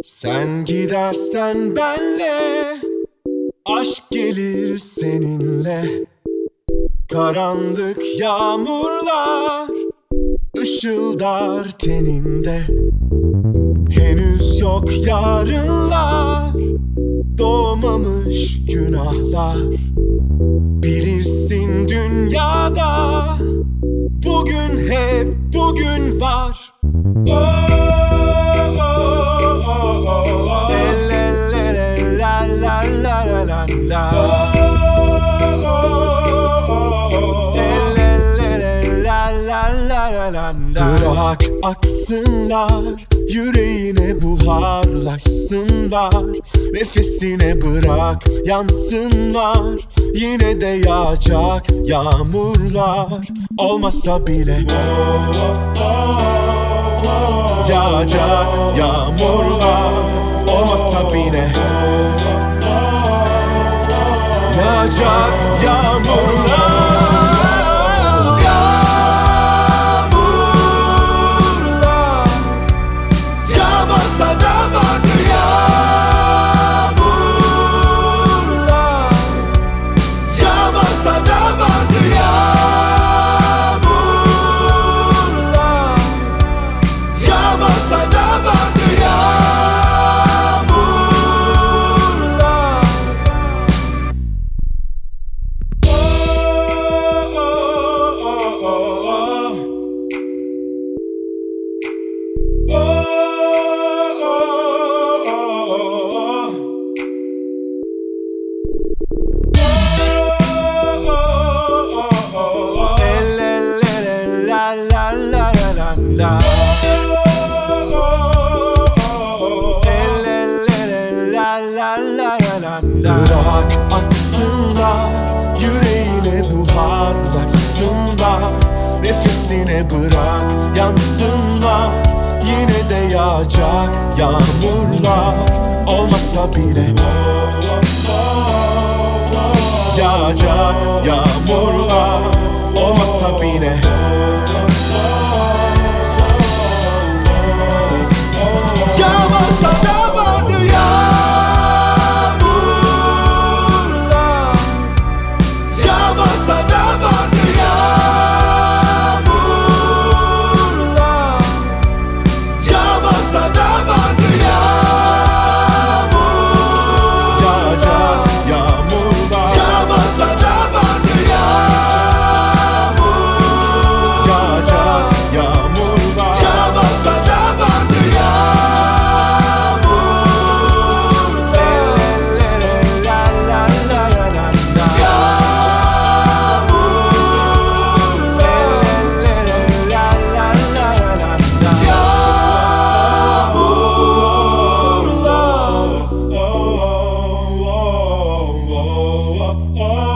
Sen gidersen benle, aşk gelir seninle. Karanlık yağmurlar ışıldar teninde. Henüz yok yarınlar, doğmamış günahlar. Bilirsin dünyada bugün hep bugün var. Oh, oh, oh, oh, oh. La la la la la la. Oh, oh, oh, oh. La la la la la. Bırak aksınlar, yüreğine buharlaşsınlar. Nefesine bırak yansınlar. Yine de yağacak yağmurlar. Olmasa bile yağacak yağmurlar. Olmasa bile yağacak yağmurlar. Bırak aksınlar, yüreğine buharlaşsınlar. Nefesine bırak yansınlar. Yine de yağacak yağmurlar. Olmasa bile yağacak yağmurlar. Olmasa bile yağmasa da vardır yağmurlar. Yağmasa da vardır yağmurlar. Yağmasa da vardır yağmur. Yağacak yağmurlar. Yağmasa da vardır yağmur. Yağacak yağmurlar. Yağmasa da vardır yağmur. Oh